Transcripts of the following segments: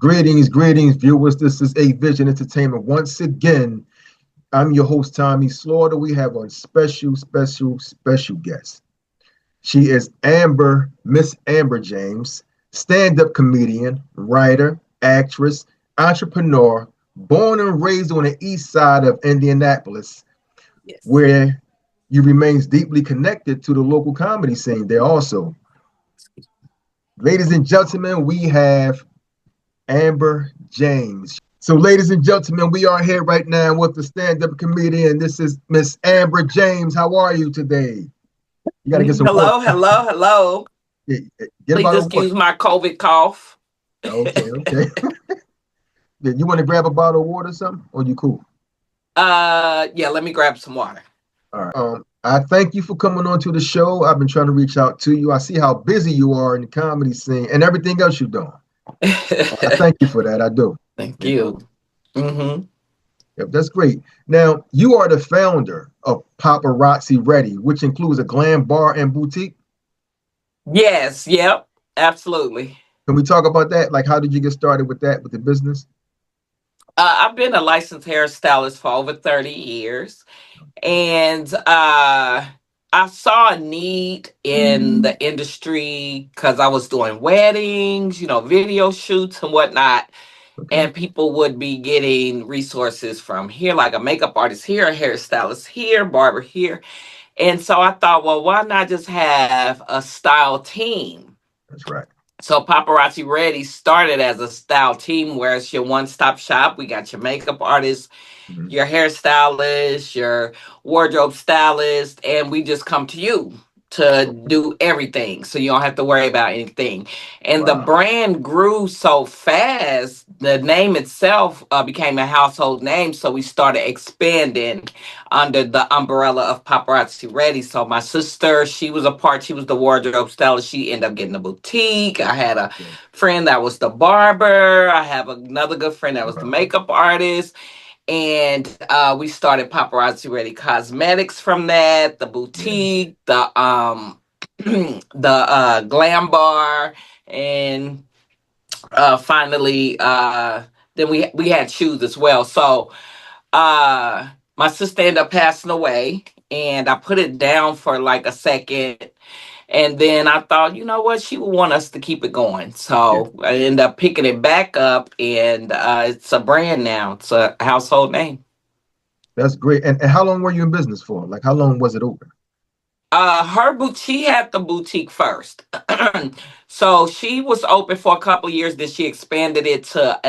Greetings, viewers. This is A Vision Entertainment. Once again, I'm your host, Tommy Slaughter. We have a special guest. She is Miss Ambur James, stand-up comedian, writer, actress, entrepreneur, born and raised on the east side of Indianapolis, Yes. where you remains deeply connected to the local comedy scene there also. Ladies and gentlemen, we have Ambur James. So, ladies and gentlemen, we are here right now with the stand-up comedian. This is Miss Ambur James. How are you today? You got to get some water. Hello. Get Please about the water. excuse my COVID cough. Okay. You want to grab a bottle of water or something? Or you cool? Yeah, let me grab some water. All right. I thank you for coming on to the show. I've been trying to reach out to you. I see how busy you are in the comedy scene and everything else you're doing. I thank you for that. I do. Thank you. Mm-hmm. Yep, that's great. Now, you are the founder of Paparazzi Ready, which includes a glam bar and boutique. Yes, yep, absolutely. Can we talk about that? Like, how did you get started with that, with the business? I've been a licensed hairstylist for over 30 years. And I saw a need in the industry because I was doing weddings, video shoots and whatnot. Okay. And people would be getting resources from here, like a makeup artist here, a hairstylist here, barber here. And so I thought, well, why not just have a style team? That's right. So Paparazzi Ready started as a style team where it's your one-stop shop. We got your makeup artist, Mhm. your hairstylist, your wardrobe stylist, and we just come to you to do everything. So you don't have to worry about anything. And the Wow. brand grew so fast, the name itself became a household name. So we started expanding under the umbrella of Paparazzi Ready. So my sister, she was the wardrobe stylist. She ended up getting a boutique. I had a Okay. friend that was the barber. I have another good friend that was the Wow. makeup artist. And we started Paparazzi Ready Cosmetics from that, the Yeah. boutique, the glam bar, and finally then we had shoes as well. So my sister ended up passing away, and I put it down for like a second. And then I thought, you know what, she would want us to keep it going. Yeah. So I ended up picking it back up, and it's a brand now. It's a household name. That's great. And how long were you in business for? Like, how long was it open? She had the boutique first. So she was open for a couple of years, then she expanded it to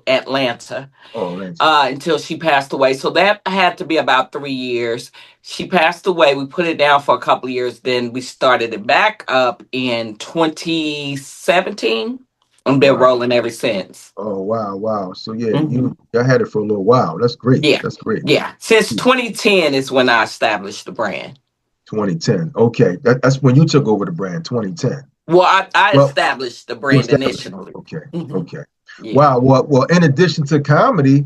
Atlanta Oh, Lance. until she passed away. So that had to be about 3 years. She passed away. We put it down for a couple of years. Then we started it back up in 2017 and been Wow. rolling ever since. Oh, wow. So yeah, Hmm. you had it for a little while. That's great. Yeah. That's great. Yeah. Since 2010 is when I established the brand. 2010. Okay. That's when you took over the brand, 2010. Well, I Well, established the you brand established it. initially. Okay. Hmm. Okay. Yeah. Wow. Well, in addition to comedy,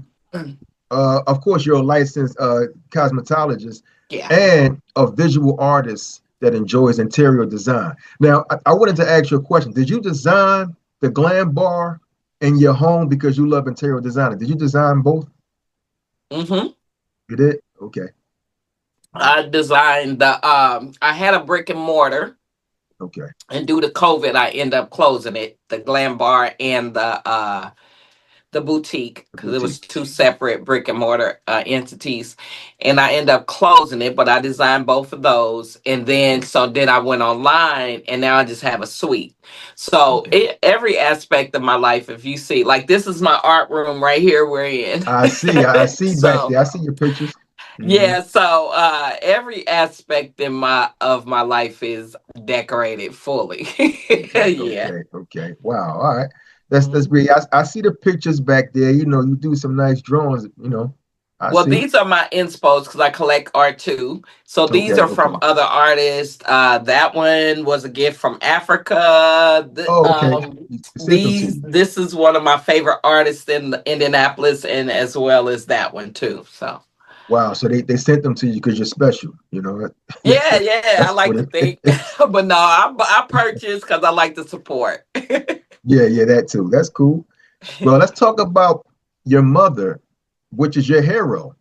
of course, you're a licensed cosmetologist Yeah. and a visual artist that enjoys interior design. Now, I wanted to ask you a question. Did you design the glam bar in your home because you love interior design? Did you design both? Hmm. You did? Okay. I designed I had a brick and mortar, Okay. and due to COVID I ended up closing it, the glam bar and the boutique, The because it was boutique. two separate brick and mortar entities, and I ended up closing it. But I designed both of those, and then I went online, and now I just have a suite. So Okay. every aspect of my life, if you see, like this is my art room right here we're in. I see back So there. I see your pictures. Hmm. yeah, so every aspect in my life is decorated fully. Yeah. Okay. Wow. All right. That's Mhm. great. I see the pictures back there. You do some nice drawings, I Well, see. these are my inspos because I collect art too. So these are Okay. from other artists. That one was a gift from Africa. Oh, okay. You sent them to me. This is one of my favorite artists in Indianapolis, and as well as that one too. So Wow. So they sent them to you because you're special. yeah, I That's like what to it. think, but no, I purchase because I like to support. Yeah, that too. That's cool. Well, let's talk about your mother, which is your hero,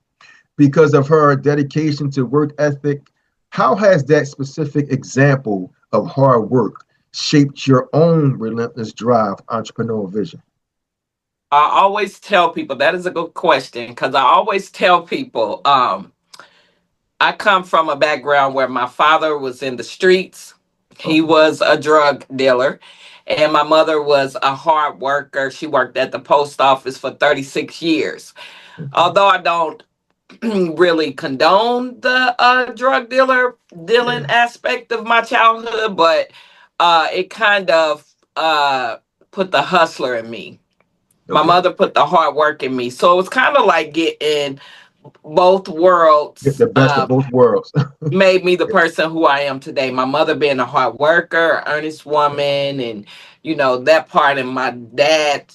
because of her dedication to work ethic. How has that specific example of hard work shaped your own relentless drive, entrepreneurial vision? I always tell people that is a good question because I always tell people I come from a background where my father was in the streets. He Okay. was a drug dealer, and my mother was a hard worker. She worked at the post office for 36 years. Okay. Although I don't really condone the drug dealing Yeah. aspect of my childhood, but it kind of put the hustler in me. My Okay. mother put the hard work in me, so it was kind of like getting both Get worlds. the best of both worlds. Made me the person who I am today. My mother being a hard worker, earnest woman, and that part, and my dad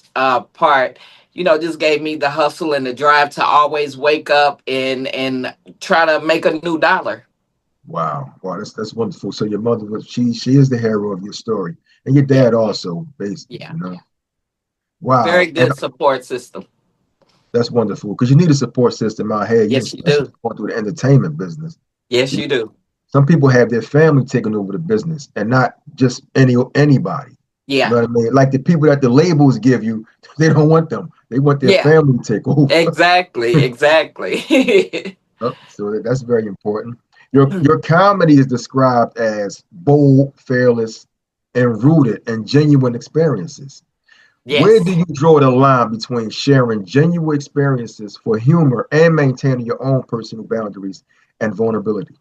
part, just gave me the hustle and the drive to always wake up and try to make a new dollar. Wow. Wow, that's wonderful. So your mother was she is the hero of your story. And your Yeah, dad also, basically, yeah. you know. Wow. Very And good support system. that's wonderful because you need a support system out here, you Yes, you especially do. going through the entertainment business. Yes, You know, you do. some people have their family taking over the business and not just anybody. You know Yeah, what I mean? Like the people that the labels give you, they don't want them. They want their yeah. family to take over. Exactly, exactly. So that's very important. Your comedy is described as bold, fearless, and rooted in genuine experiences. Where do Yes. you draw the line between sharing genuine experiences for humor and maintaining your own personal boundaries and vulnerability?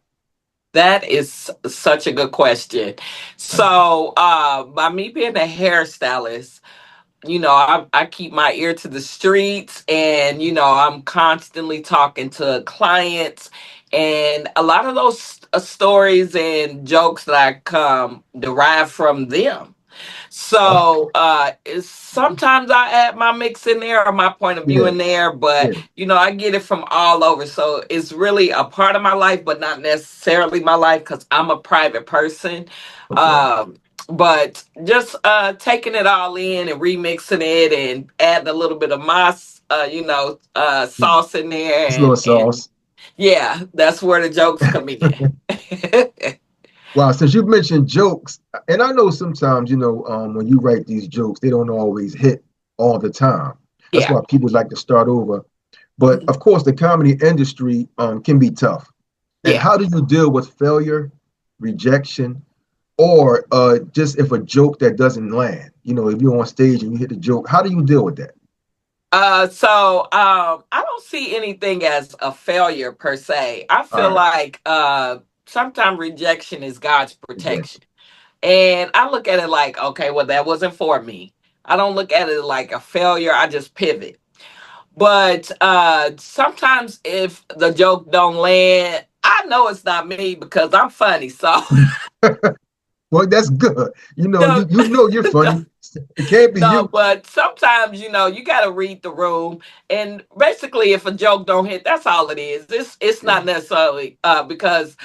That is such a good question. So, by me being a hairstylist, I keep my ear to the streets, and, I'm constantly talking to clients. And a lot of those stories and jokes that I come derive from them. Oh, So sometimes I add my mix in there or my point of view yeah, in there, but yeah, I get it from all over. So it's really a part of my life, but not necessarily my life because I'm a private person. okay. Um, but just taking it all in and remixing it and adding a little bit of my sauce in there, It's a little and sauce. yeah, that's where the jokes come in. Wow, since you mentioned jokes, and I know sometimes, when you write these jokes, they don't always hit all the time. That's Yeah. why people like to start over. But of course, the comedy industry can be tough. And Yeah. how do you deal with failure, rejection, or just if a joke that doesn't land? If you're on stage and you hit a joke, how do you deal with that? I don't see anything as a failure per se. I All feel right, like sometimes rejection is God's protection. rejection. And I look at it like, okay, well, that wasn't for me. I don't look at it like a failure. I just pivot. But sometimes if the joke don't land, I know it's not me because I'm funny. So Well, that's good. no, You know you're funny. It can't be no, you. but sometimes you got to read the room, and basically, if a joke don't hit, that's all it is. It's Yeah. not necessarily because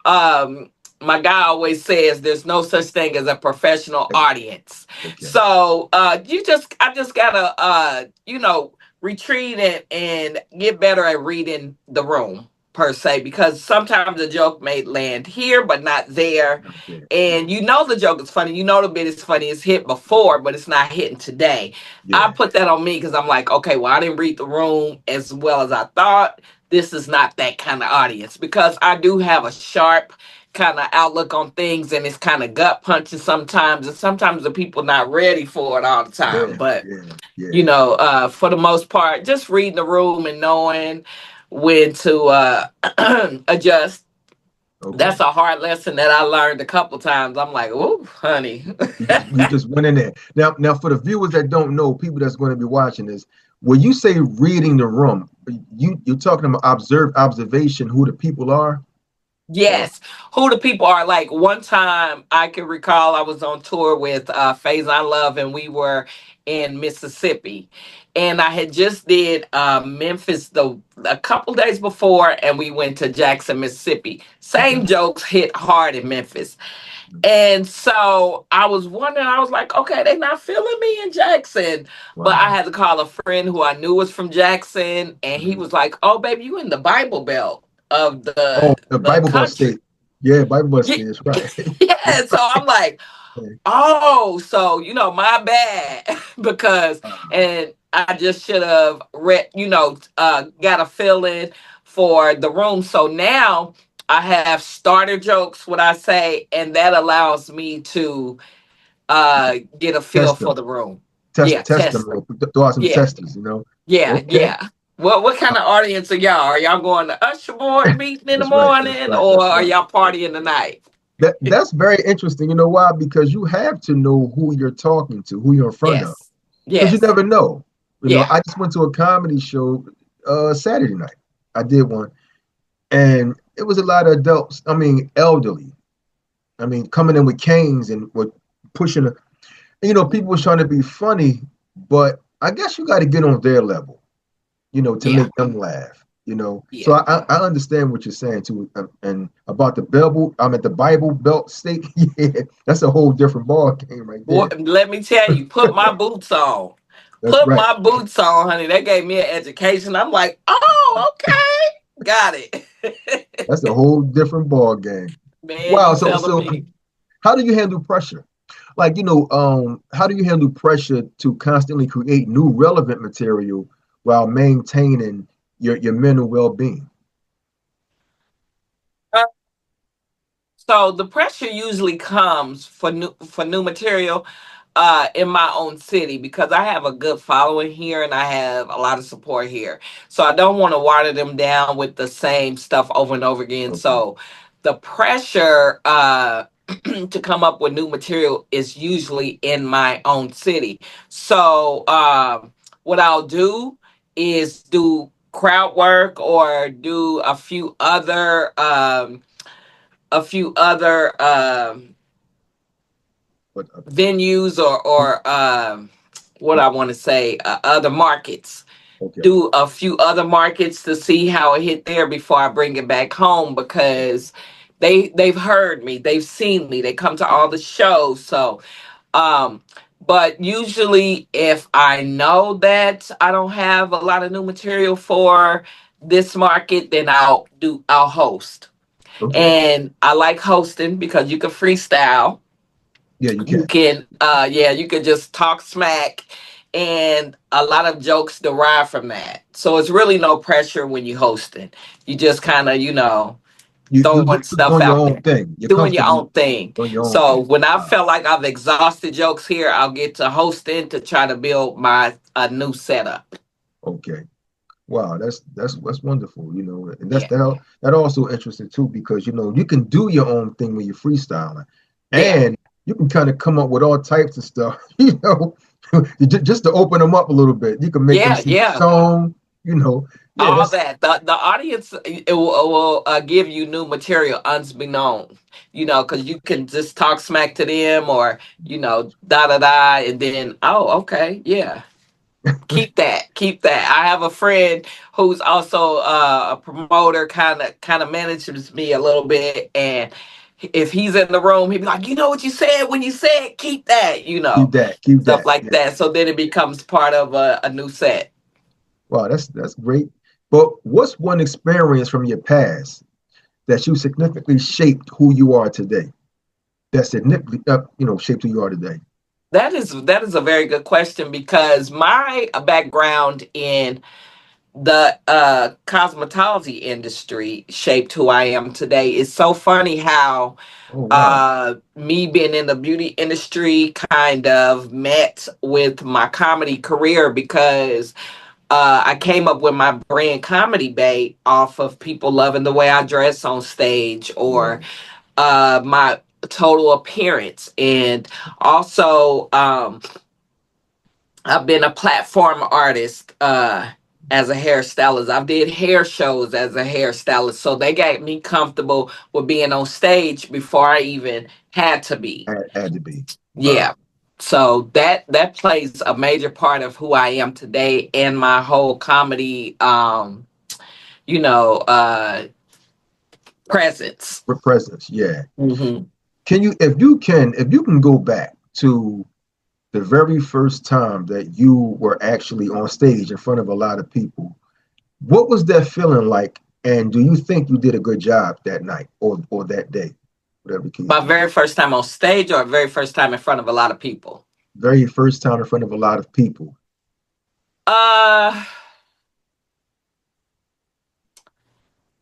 um, my guy always says there's no such thing as a professional audience. Okay. So I just gotta retreat and get better at reading the room per se because sometimes the joke may land here but not there, Okay. and the joke is funny, the bit is funny, it's hit before but it's not hitting today. I Yeah. put that on me because I'm like, okay, well, I didn't read the room as well as I thought. This is not that kind of audience because I do have a sharp kind of outlook on things, and it's kind of gut punching sometimes, and sometimes the people not ready for it all the time. Yeah. But Yeah. Yeah. for the most part, just reading the room and knowing when to adjust. Okay. That's a hard lesson that I learned a couple times. I'm like, oh, honey. You just went in there. Now for the viewers that don't know, people that's going to be watching this, when you say reading the room, you're talking about observation, who the people are. Or Yes, who the people are. Like one time I can recall I was on tour with Faizon Love and we were in Mississippi. And I had just did Memphis the a couple days before and we went to Jackson, Mississippi. okay. Same jokes hit hard in Memphis. And so I was wondering, I was like, okay, they not feeling me in Jackson. But I Wow. had to call a friend who I knew was from Jackson, and he Mhm. was like, oh, baby, you in the Bible Belt of Oh, the the Bible Bus country. State. Yeah, Bible Bus Yeah. State. That's right. That's Yeah. So I'm like, right. oh, so my bad because and I just should have read, got a feeling for the room. So now I have starter jokes, what I say, and that allows me to get a feel Test for them. the room. Test Yeah, test them. test them. Throw out some Yeah, testers. yeah, Okay. yeah. What kind of audience are y'all? Are y'all going to usher board meeting in the That's right. That's morning, right. or That's are right. y'all partying tonight? That's very interesting. You know why? Because you have to know who you're talking to, who you're in front of, Yes, because you yes, never know. yeah. I just went to a comedy show Saturday night. I did one, and it was a lot of adults. I mean, elderly. I mean, coming in with canes and with pushing. People was trying to be funny, but I guess you got to get on their level, to Yeah, make them laugh. So yeah. I understand what you're saying too, and about the Bible. I'm at the Bible Belt State. Yeah, that's a whole different ball game right there. Let me tell you, put my boots on. That's Put right. my boots on, honey. They gave me an education. I'm like, oh, okay. Got it. That's a whole different ball game. Man, Wow. you So telling so me. how do you handle pressure? Like, how do you handle pressure to constantly create new relevant material while maintaining your mental well-being? So the pressure usually comes for new material in my own city because I have a good following here and I have a lot of support here. So I don't want to water them down with the same stuff over and over again. Okay. So the pressure to come up with new material is usually in my own city. So what I'll do is do crowd work or do a few other But venues or what I want to say, other markets. okay. Do a few other markets to see how it hit there before I bring it back home because they've heard me, they've seen me, they come to all the shows. So, um, but usually if I know that I don't have a lot of new material for this market, then I'll host. Okay. And I like hosting because you can freestyle. Yeah, you You can. can yeah, you can just talk smack and a lot of jokes derive from that. So it's really no pressure when you hosting. You just kind of, You throwing stuff doing your out own there. thing. You're Doing your comfortable own thing. doing your own So thing. when I Wow. felt like I've exhausted jokes here, I'll get to hosting to try to build my a new setup. Okay. Wow, that's wonderful, and Yeah. that also interesting too because you can do your own thing when you're freestyling, Yeah. and you can kind of come up with all types of stuff, just to open them up a little bit. You can make them Yeah, sing a yeah. song. Yeah, All that's that the audience it will give you new material unbeknown, because you can just talk smack to them or da da da, and then oh okay, yeah, keep that. I have a friend who's also a promoter, kind of manages me a little bit, and if he's in the room he'd be like, you know what you said when you said keep that, keep stuff that. like Yeah. that, so then it becomes part of a new set. Wow, that's great. But what's one experience from your past that you significantly shaped who you are today? That significantly, shaped who you are today. That is a very good question because my background in the cosmetology industry shaped who I am today. It's so funny how Oh wow. me being in the beauty industry kind of met with my comedy career because I came up with my brand Comedy Bay off of people loving the way I dress on stage Yeah. or my total appearance. And also, I've been a platform artist as a hairstylist. I did hair shows as a hairstylist. So they got me comfortable with being on stage before I even had to be. Had to be. Yeah. Wow. So that plays a major part of who I am today and my whole comedy you know, presence. With presence, yeah. Hmm. Can you, if you can go back to the very first time that you were actually on stage in front of a lot of people, what was that feeling like? And do you think you did a good job that night or that day, whatever the case My may be? very first time on stage or very first time in front of a lot of people. Very first time in front of a lot of people. Uh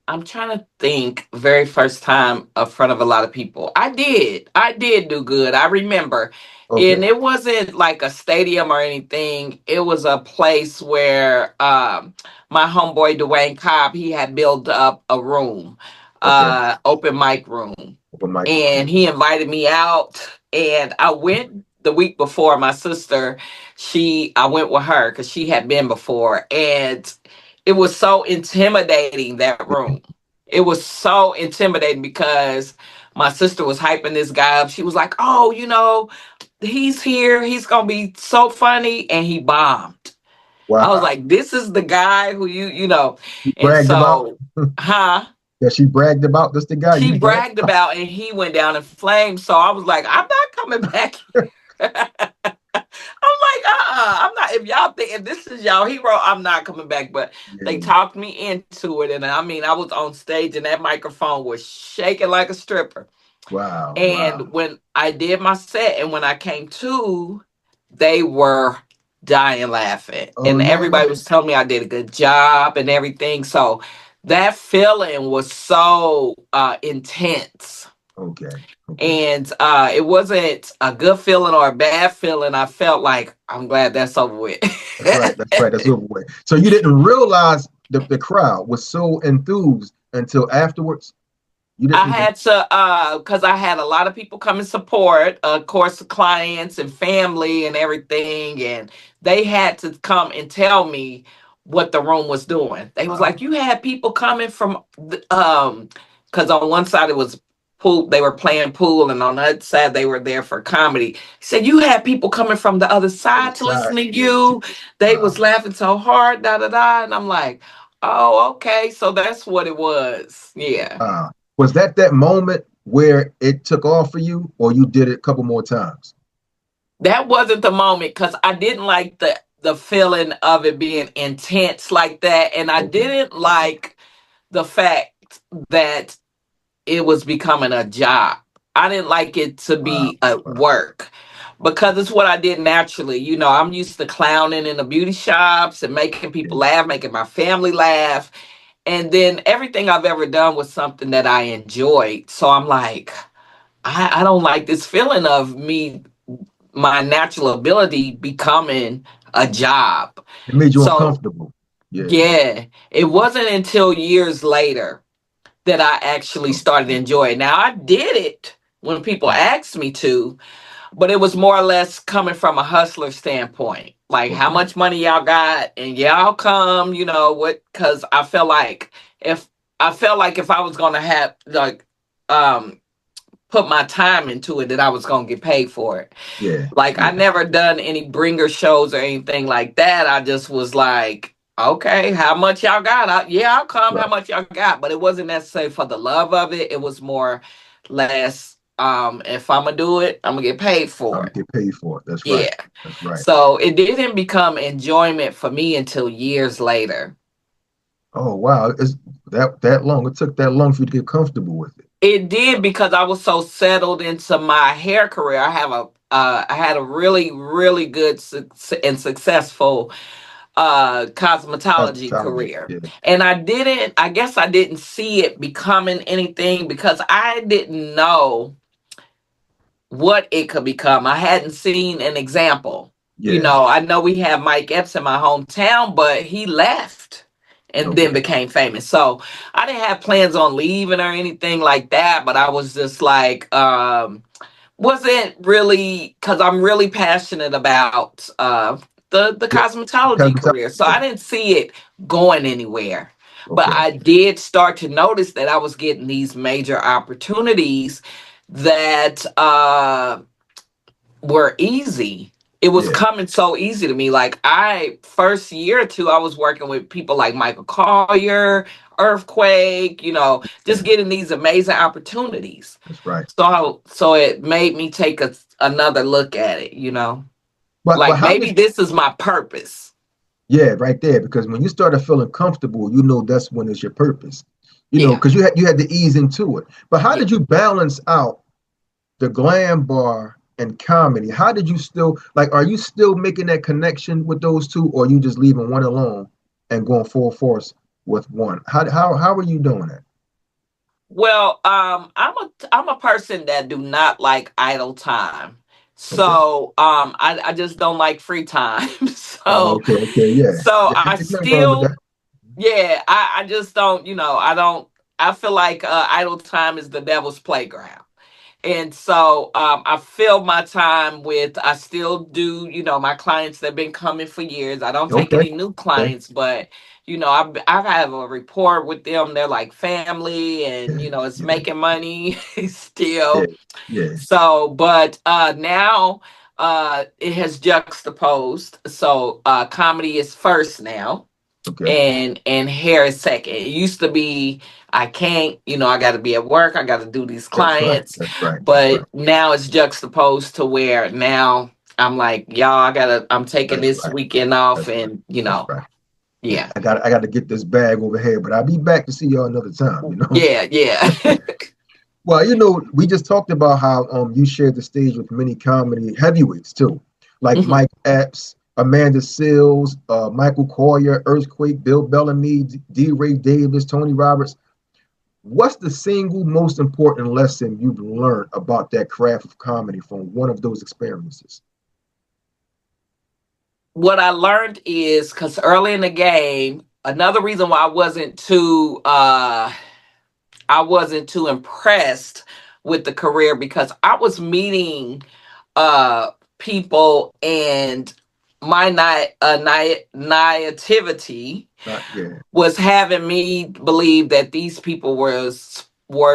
I'm trying to think very first time in front of a lot of people. I did do good. I remember. And Okay, it wasn't like a stadium or anything. It was a place where my homeboy Dwayne Cobb, he had built up a room, okay. open mic room. Open mic room. And he invited me out and I went the week before. My sister, she I went with her because she had been before, and it was so intimidating, that room. It was so intimidating because my sister was hyping this guy up. She was like, oh, he's here, he's gonna be so funny, and he bombed. I was Wow. like, this is the guy who You and bragged about so huh that she bragged about this the guy you she bragged bragged about, and he went down in flames. So I was like, I'm not coming back. I'm like, I'm not. If y'all think if this is y'all hero, I'm not coming back. But they Yeah. talked me into it, and I mean, I was on stage, and that microphone was shaking like a stripper. Wow. Wow. And when I did my set, and when I came to, they were dying laughing, Oh and yeah. everybody was telling me I did a good job and everything. So that feeling was so intense, Okay. Okay. and it wasn't a good feeling or a bad feeling. I felt like I'm glad that's over with. That's right. That's right. That's over with. So you didn't realize the crowd was so enthused until afterwards. You I didn't even. had to because I had a lot of people come and support, of course, the clients and family and everything, and they had to come and tell me what the room was doing. They was Wow. like, you had people coming from because on one side it was pool, they were playing pool, and on the other side they were there for comedy. He said, you had people coming from the other Other side to side. listen to Yeah. To you. this. They was Wow. laughing so hard, da da da, and I'm like, oh, okay, so that's what it was. Yeah. Wow. Was that moment where it took off for you, or you did it a couple more times? That wasn't the moment because I didn't like the feeling of it being intense like that, and I Okay. didn't Okay. like the fact that it was becoming a job. I didn't like it to Wow. be a Wow. work because it's what I did naturally. I'm used to clowning in the beauty shops and making people Yeah. laugh, making my family laugh, and then everything I've ever done was something that I enjoyed. So I'm like, I don't like this feeling of me, my natural ability becoming a job. It made you So, uncomfortable. Yeah. yeah, it wasn't until years later that I actually started Okay. enjoying it. Now, I did it when people Okay. asked me to, but it was more or less coming from a hustler standpoint. Like, how Okay. much money y'all got, and y'all come, what? Because if I felt like if I was gonna have like um put my time into it, that I was gonna get paid for it. Yeah. Like I Yeah. never done any bringer shows or anything like that. I just was like, okay, how much y'all got? Yeah, I'll come. How Right. much y'all got? But it wasn't necessarily for the love of it. It was more less. If I'm gonna do it, I'm gonna get paid I'm for gonna it. get paid for it. That's right. Yeah. That's right. So it didn't become enjoyment for me until years later. Oh wow. It's that long. It took that long for you to get comfortable with it. It did because I was so settled into my hair career. I had a really really good and successful cosmetology Cosmetology. career. Yeah. And I guess I didn't see it becoming anything because I didn't know what it could become. I hadn't seen an example. Yeah. I know we have Mike Epps in my hometown, but he left and then Okay. became famous. So I didn't have plans on leaving or anything like that, but I was just like, wasn't really, because I'm really passionate about the Yeah. cosmetology Cosmetology. career. So Yeah. I didn't see it going anywhere. But Okay. I did start to notice that I was getting these major opportunities that were easy. It was Yeah. coming so easy to me. Like I first year or two, I was working with people like Michael Colyar, Earthquake, just Yeah. getting these amazing opportunities. That's right. So it made me take another look at it. But Like how maybe did this is my purpose. yeah, right there, because when you started feeling comfortable, you know that's when it's your purpose. Yeah. Because you had to ease into it. But how Yeah. did you balance out the glam bar and comedy? How did you still like? Are you still making that connection with those two, or are you just leaving one alone and going full force with one? How are you doing that? Well, I'm a person that do not like idle time. Okay. So I just don't like free time. Oh, so okay. Okay. Yeah. so Yeah. I There's nothing wrong with still that. yeah, I just don't, I don't I feel like idle time is the devil's playground. And so I fill my time with, I still do, my clients that have been coming for years. I don't take Okay. any new Okay. clients, but, I have a rapport with them. They're like family and, Yeah. it's Yeah. making money Yeah. still. Yeah. So, but now it has juxtaposed. So comedy is first now Okay. and hair is second. It used to be I can't, I got to be at work, I got to do these That's right. clients, That's right. That's right. but now it's juxtaposed to where now I'm like, y'all, I'm taking That's this right. weekend off, That's right. and That's right. Yeah, yeah, I got to get this bag over here, but I'll be back to see y'all another time. yeah, yeah, Well, we just talked about how you shared the stage with many comedy heavyweights too, like hmm Mike Epps, Amanda Seales, Michael Colyar, Earthquake, Bill Bellamy, Deray Davis, Tony Roberts. What's the single most important lesson you've learned about that craft of comedy from one of those experiences? What I learned is because early in the game, another reason why I wasn't too impressed with the career because I was meeting uh people and my naivety Not yeah. was having me believe that these people were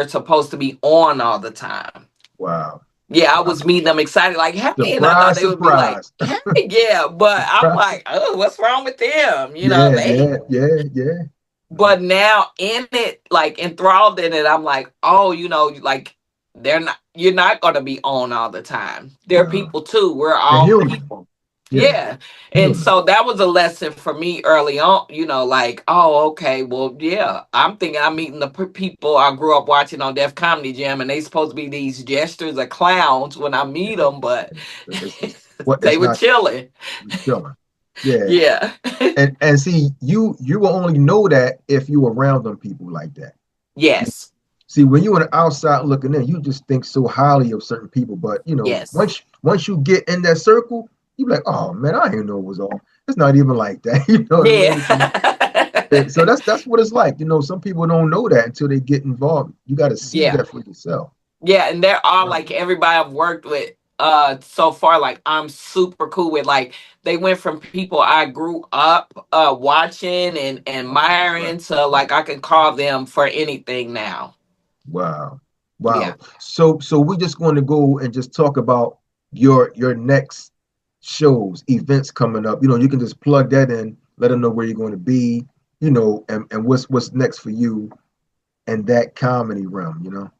supposed to be on all the time. Wow. Yeah, I Wow. was meeting them excited, like, hey, and I thought Surprise, they would be like, surprise. hey, yeah, but I'm Surprise. like, oh, what's wrong with them? Yeah, They yeah, yeah, yeah. but now in it, like enthralled in it, I'm like, oh, like you're not gonna be on all the time. They're No. people too. We're They're all human. people. Yeah, Yeah. And human. so that was a lesson for me early on, like, oh, okay, well, yeah. I'm thinking I'm meeting the people I grew up watching on Def Comedy Jam, and they supposed to be these gestures of clowns when I meet Yeah. them, but It's what they it's were not chilling. chilling. Yeah. Yeah. And see, you will only know that if you around them people like that. Yes. See, when you're on the outside looking in, you just think so highly of certain people. But Yes. once you get in that circle, you be like, oh man, I didn't know it was all. It's not even like that. You know what I Yeah. mean? So that's what it's like. Some people don't know that until they get involved. You got to see Yeah. that for yourself. Yeah, and there are Wow. like everybody I've worked with so far, like I'm super cool with. Like they went from people I grew up watching and That's right. admiring to like I can call them for anything now. Wow. Yeah. Wow. So we're just going to go and just talk about your next shows, events coming up. You can just plug that in, let them know where you're going to be, and what's next for you and that comedy realm.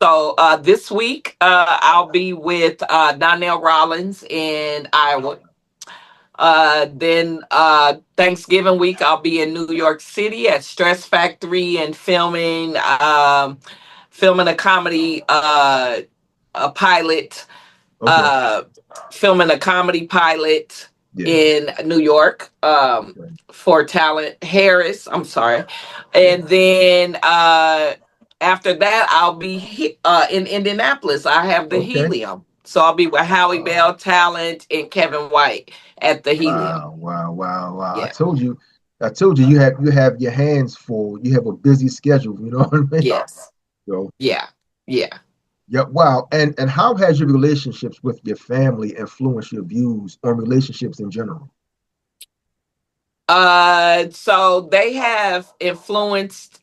So this week I'll be with Donnell Rollins in Iowa. Then Thanksgiving week I'll be in New York City at Stress Factory and filming a comedy a pilot Okay. uh filming a comedy pilot Yeah. in New York Okay. for Talent Harris. I'm sorry. Yeah. And then after that I'll be in Indianapolis. I have the Okay. Helium. So I'll be with Howie Wow. Bell, Talent, and Kevin White at the Helium. Wow. Wow. Wow. Wow. I Yeah. told you. I told you you have your hands full. You have a busy schedule. You know what I mean? Yes. So Yeah. Yeah. yeah. Wow. And how has your relationships with your family influenced your views on relationships in general? So they have influenced.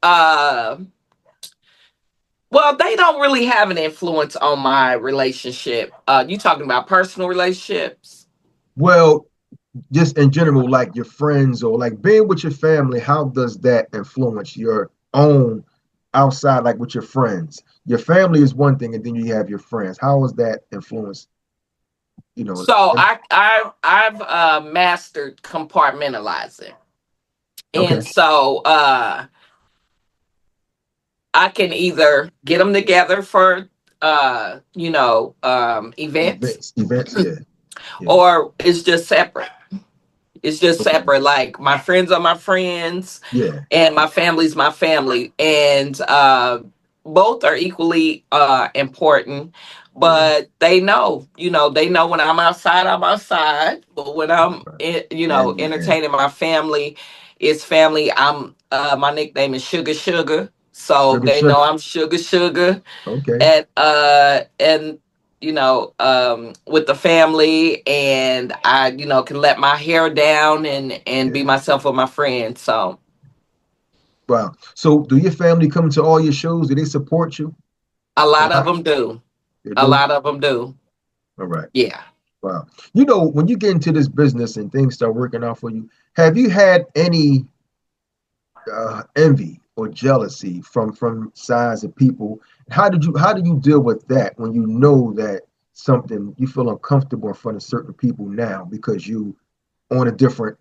Well, they don't really have an influence on my relationship. You talking about personal relationships? Well, just in general, like your friends or like being with your family, how does that influence your own outside, like with your friends? Your family is one thing, and then you have your friends. How is that influence? You know, So I've mastered compartmentalizing, okay, and so I can either get them together for events, events, yeah, yeah, or it's just separate. It's just okay, separate. Like my friends are my friends, yeah, and my family's my family, and both are equally important. yeah, But they know when I'm outside. But when right, I'm, right. Family, yeah, entertaining my family, it's family. My nickname is Sugar Sugar, so sugar, they sugar. know I'm Sugar Sugar, Okay, and with the family, and I can let my hair down and be yeah. myself with my friends. So Wow. So, do your family come to all your shows? Do they support you a a lot of lot? them do. They A do. lot of them do. All right. Yeah. Wow. You know, when you get into this business and things start working out for you, have you had any envy or jealousy from sides of people? How do you deal with that when you know that something you feel uncomfortable in front of certain people now because you on a different,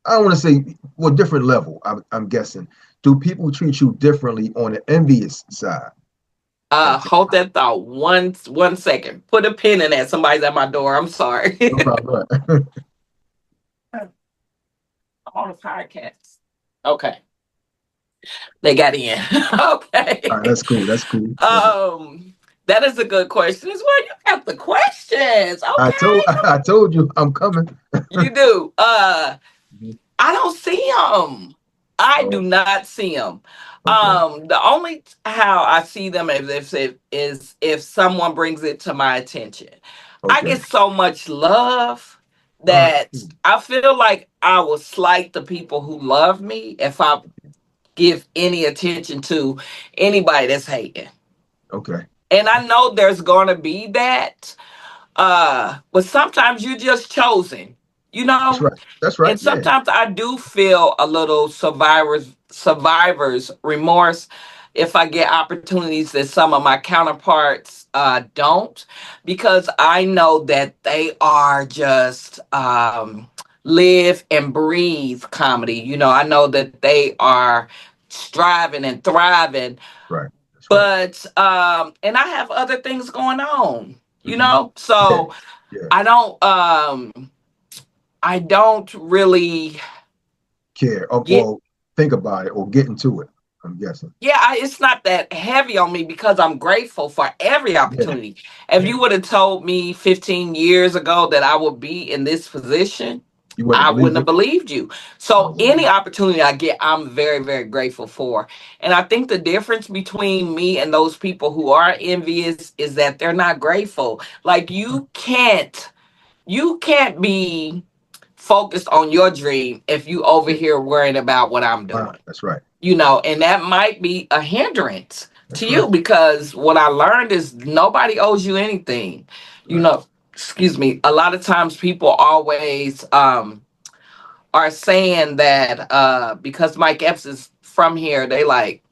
I don't want to say, well, different level, I'm guessing. Do people treat you differently on the envious side? Like, Hold that thought one second. Put a pin in that. Somebody's at my door. I'm sorry. no problem. I'm on a podcast. Okay. They got in. All right, Okay. that's cool. That's cool. That is a good question as well. You got the questions. I told Okay. I told you I'm coming. You do. Mhm. I don't see them. I do Oh, not see them. okay, The only how I see them is if someone brings it to my attention. I okay. get so much love All right, that cool. I feel like I will slight the people who love me if I give any attention to anybody that's hating. Okay, And I know there's gonna be that, but sometimes you're just chosen, you that's know. right. That's right. And Yeah, sometimes I do feel a little survivor's remorse if I get opportunities that some of my counterparts don't, because I know that they are just live and breathe comedy. I know that they are striving and thriving, right. That's right. but and I have other things going on, Hmm. Yeah, so yeah. I don't I don't really Care get. or think about it or get into it. I'm guessing. Yeah, it's not that heavy on me because I'm grateful for every Yeah, opportunity. If yeah. you would have told me 15 years ago that I would be in this position, You wouldn't I believe wouldn't have it. believed you. Oh So wow. any opportunity I get, I'm very, very grateful for. And I think the difference between me and those people who are envious is that they're not grateful. Like you can't be focused on your dream if you over Yeah. here worrying about what I'm Wow. doing. That's right. And that might be a hindrance to That's you, right. because what I learned is nobody owes you anything. You Right. know, excuse me. A lot of times people always are saying that because Mike Epps is from here, they like,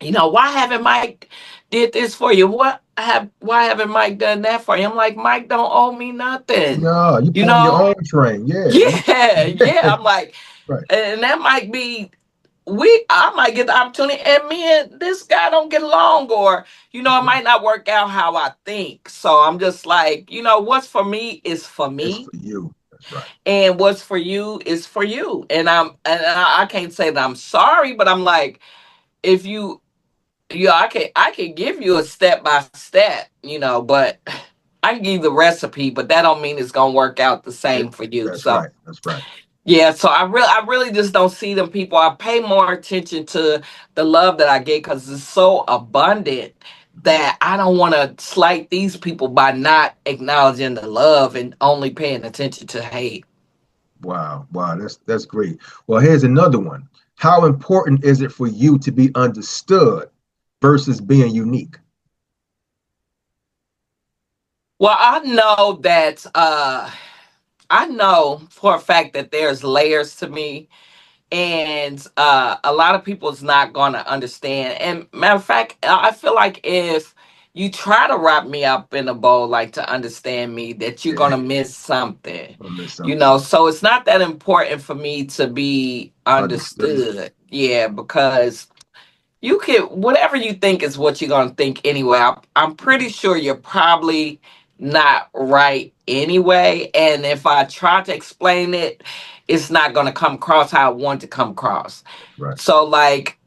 why haven't Mike did this for you? Why haven't Mike done that for you? I'm like, Mike don't owe me nothing. No, you You pulling your know? own train. Yeah. Yeah, yeah. I'm like, Right. and that might be I might get the opportunity, and me and this guy don't get along, or That's it right. might not work out how I think. So I'm just like, what's for me is for It's me, for you. That's right. and what's for you is for you. And I can't say that I'm sorry, but I'm like, if I can give you a step by step, but I can give you the recipe, but that don't mean it's gonna work out the It, same for you. that's So right. That's right. yeah, so I really just don't see them people. I pay more attention to the love that I get because it's so abundant Mhm. that I don't want to slight these people by not acknowledging the love and only paying attention to hate. Wow, wow, that's great. Well, here's another one. How important is it for you to be understood versus being unique? Well, I know for a fact that there's layers to me, and a lot of people's not gonna understand. And matter of fact, I feel like if you try to wrap me up in a bowl like to understand me, that you're Yeah, gonna miss something. I miss You something. know, so it's not that important for me to be Understood. understood. Yeah, because you can whatever you think is what you're gonna think anyway. I'm pretty sure you're probably not right anyway. And if I try to explain it, it's not gonna come across how I want to come across. That's right. So like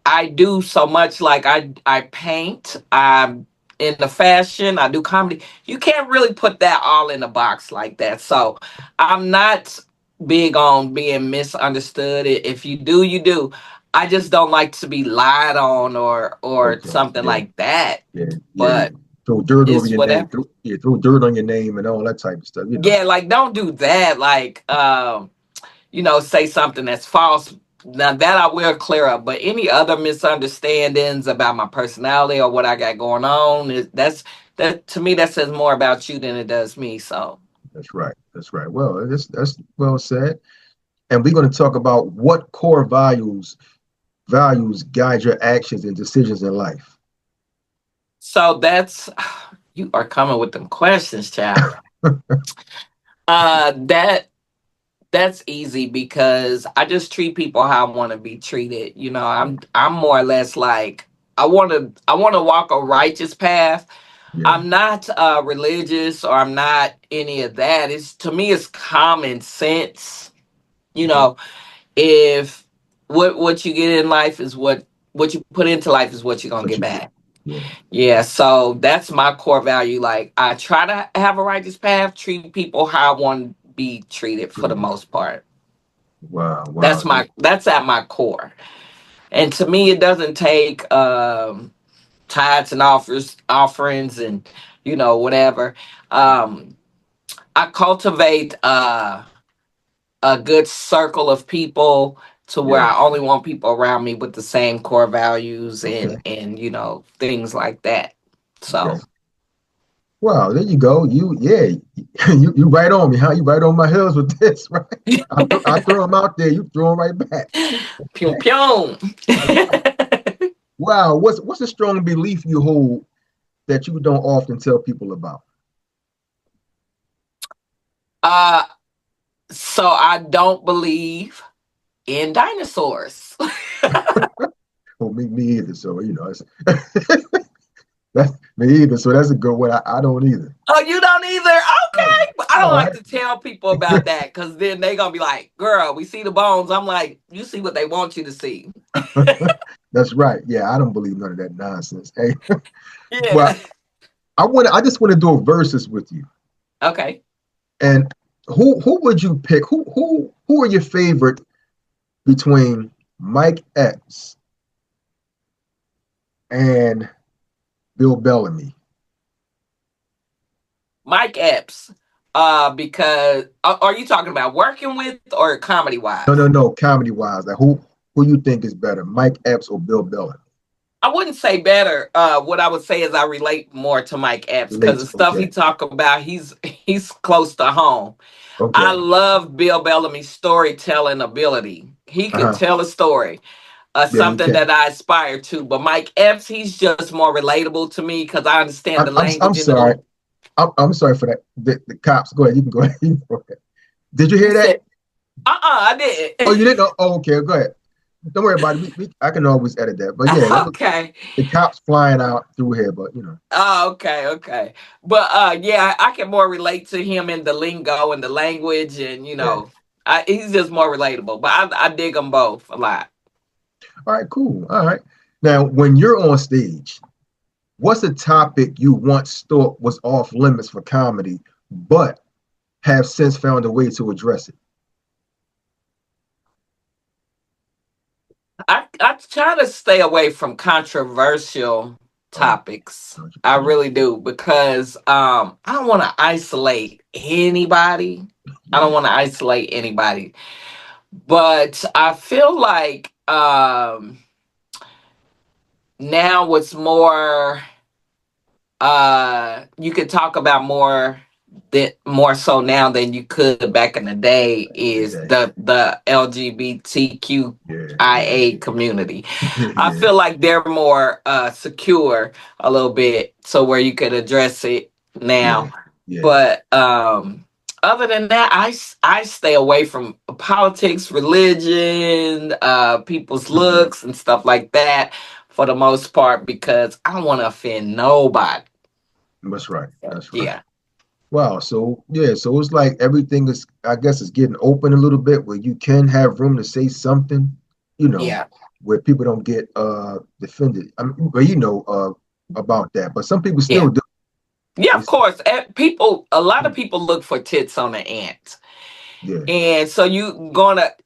I do so much. Like I paint. I'm in the fashion. I do comedy. You can't really put that all in a box like that. So I'm not big on being misunderstood. If you do, you do. I just don't like to be lied on or Okay. something Yeah, like that. yeah. But Throw dirt over it's your name. whatever. Throw dirt on your name and all that type of stuff. Yeah, like don't do that. Like say something that's false. Now that I will clear up, but any other misunderstandings about my personality or what I got going on that to me that says more about you than it does me. So That's right. That's right. Well, that's well said. And we're going to talk about what core values guide your actions and decisions in life. that's you are coming with them questions, child. That that's easy because I just treat people how I want to be treated. You know, Yeah, I'm more or less like I want to walk a righteous path. yeah, I'm not religious or I'm not any of that. It's to me it's common sense. You okay, know, if what you get in life is what you put into life is what you're gonna what get you get. back. Yeah, Yeah, so that's my core value. Like I try to have a righteous path, treat people how I want to be treated for the treated. most part. Wow, wow. That's at my core. And to me it doesn't take tithes and offerings and whatever. Um I cultivate a good circle of people to where Yeah, I only want people around me with the same core values okay, and things like that. okay. So Wow, there you go. You right on me, huh? You right on my heels with this, right? I throw them out there, you throw them right back. Pyong pyong. That's right. Wow, what's a strong belief you hold that you don't often tell people about? uh so I don't believe in dinosaurs. Oh, me either. So it's that's me either. So that's a good one. I don't either. Oh, you don't either? Oh, Okay. But I don't all like right. to tell people about that because then they going to be like, girl, we see the bones. I'm like, you see what they want you to see. That's right. Yeah, I don't believe none of that nonsense. Hey, Yeah. well, I just want to do a versus with you. Okay. And who would you pick? Who are your favorite between Mike Epps and Bill Bellamy? Mike Epps. Because are you talking about working with or comedy No, wise? no, no. Comedy wise, like who you think is better, Mike Epps or Bill Bellamy? I wouldn't say better. What I would say is I relate more to Mike Epps because the Relates. stuff Okay. he talk about, he's close to home. I Okay. love Bill Bellamy's storytelling ability. He could Uh-huh. tell a story, Yeah, he something can. that I aspire to. But Mike Epps, he's just more relatable to me because I understand the I'm language and sorry. I'm sorry for that. The cops. Go ahead. You can go ahead. You can go ahead. Did you you hear that? said, I Oh, didn't. you didn't know? Oh, okay. Go ahead. Don't worry about it. I can always edit that. But yeah, that was Okay. the cops flying out through here. But Oh, okay, okay. But yeah, I can more relate to him in the lingo and the language and yeah. he's just more relatable. But I dig them both a lot. All right. Cool. All right. Now, when you're on stage, what's a topic you once thought was off limits for comedy, but have since found a way to address it? I try to stay away from controversial Oh, topics. I 100%. really do, because I don't want to isolate anybody. I don't Yeah. want to isolate anybody. But I feel like now what's more, you could talk about more, that more so now than you could back in the day, Back in the is day. the Yeah, LGBTQIA community. yeah. I Yeah. feel like they're more secure a little bit, so where you could address it Yeah. now. Yeah. But other than that, I stay away from politics, religion, people's Mhm. looks and stuff like that for the most part, because I don't want to offend nobody. That's right. That's right. Yeah, Wow. So yeah, so it's like everything is, I guess, it's getting open a little bit where you can have room to say something, you know, yeah, where people don't get defended. I mean, well, about that, but some people yeah, still do. yeah. They Of course, people. A lot of still, people look for tits on the ant. yeah, And so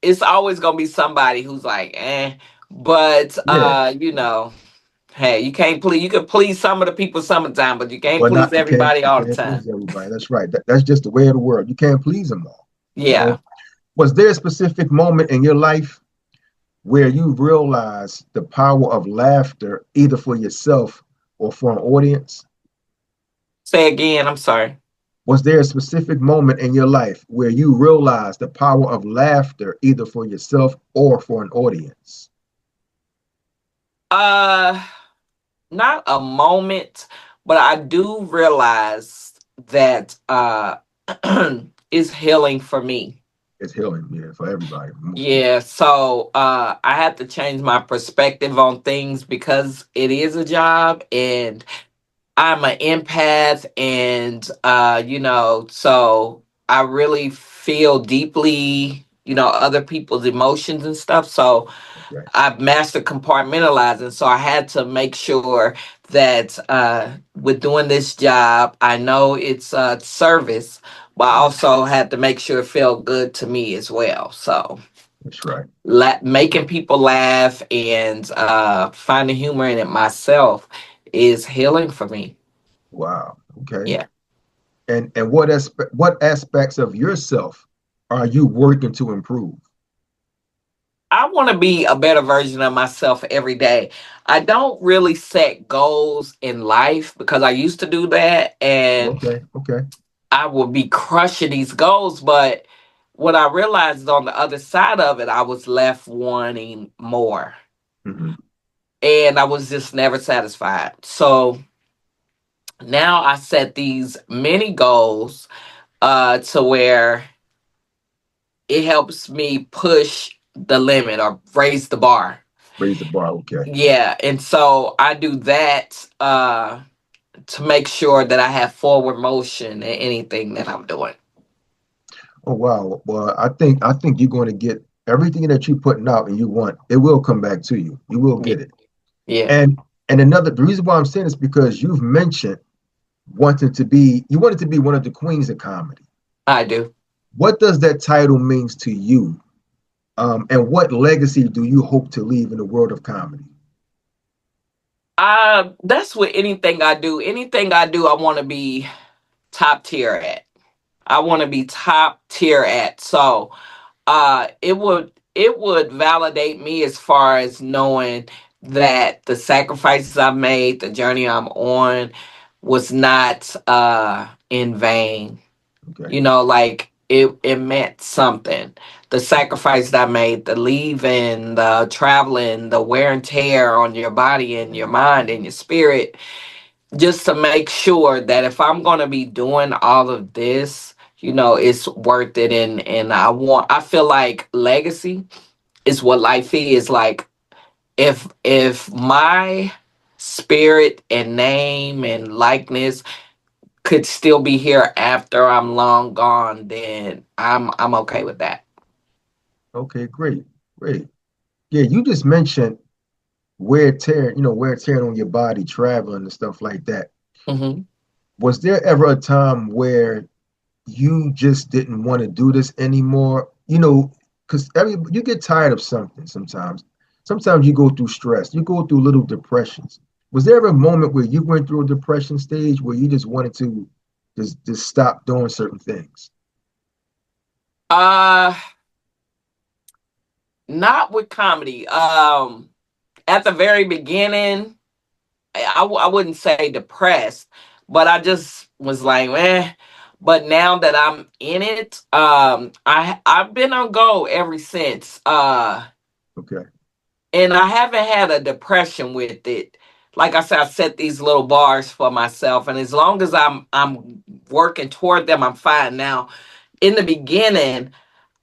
it's always gonna be somebody who's like, eh. But yeah, hey, you can please some of the people sometimes, but you can't but please not everybody you all the can't time. please everybody. That's right. That's just the way of the world. You can't please them all. You know, Yeah. was there a specific moment in your life where you realized the power of laughter, either for yourself or for an audience? Say again, I'm sorry. Was there a specific moment in your life where you realized the power of laughter, either for yourself or for an audience? Uh Not a moment, but I do realize that is healing for me. It's healing, yeah, for everybody, for most people. Yeah, so I had to change my perspective on things because it is a job, and I'm an empath, and so I really feel deeply, other people's emotions and stuff. So Okay, I've mastered compartmentalizing. So I had to make sure that with doing this job, I know it's service, but I right. also had to make sure it felt good to me as well. So That's right. making people laugh and finding humor in it myself is healing for me. Wow. Okay. Yeah. And what aspects of yourself are you working to improve? I want to be a better version of myself every day. I don't really set goals in life because I used to do that, and Okay. Okay. I would be crushing these goals. But what I realized is on the other side of it, I was left wanting more. Hmm. And I was just never satisfied. So now I set these mini goals to where it helps me push the limit or raise the bar. Raise the bar. Okay. Yeah, and so I do that to make sure that I have forward motion in anything that I'm doing. Oh wow. Well, I think you're going to get everything that you're putting out and you want. It will come back to you. You will Yeah, get it. yeah, And the reason why I'm saying is because you've mentioned you wanted to be one of the queens of comedy. I do. What does that title means to you? And what legacy do you hope to leave in the world of comedy? That's with anything I do. Anything I do, I want to be top tier at. I want to be top tier at. So, it would validate me as far as knowing that the sacrifices I've made, the journey I'm on, was not in vain. Okay. Like it meant something. The sacrifice that I made, the leaving, the traveling, the wear and tear on your body and your mind and your spirit, just to make sure that if I'm gonna be doing all of this, it's worth it. And I feel like legacy is what life is. Like if my spirit and name and likeness could still be here after I'm long gone, then I'm okay with that. Okay, great. Great. Yeah, you just mentioned wear tearing on your body, traveling and stuff like that. Hmm. Was there ever a time where you just didn't want to do this anymore? Because you get tired of something sometimes. Sometimes you go through stress, you go through little depressions. Was there a moment where you went through a depression stage where you just wanted to just stop doing certain things? Uh, Not with comedy. At the very beginning, I wouldn't say depressed, but I just was like, eh. But now that I'm in it, I've been on go ever since. Okay. And I haven't had a depression with it. Like I said, I set these little bars for myself, and as long as I'm working toward them, I'm fine. Now, in the beginning,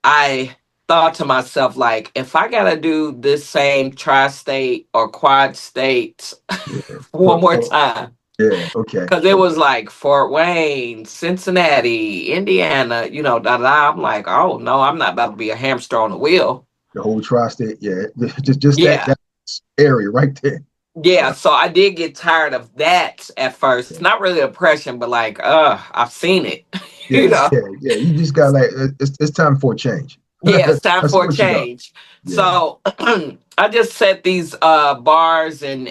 I thought to myself, like, if I gotta do this same tri-state or quad states Yeah. one more time, Yeah. Okay. because it was Okay. like Fort Wayne, Cincinnati, Indiana, da da. I'm like, oh no, I'm not about to be a hamster on the wheel. The whole tri-state. Yeah. Just that Yeah, that area right there. yeah. Wow. So I did get tired of that at first. Yeah. It's not really depression, but like, I've seen it, you Yeah. know. Yeah. Yeah. You just got like it's time for a change. Yeah, it's time That's for a what you know. change. Yeah. So I just set these bars and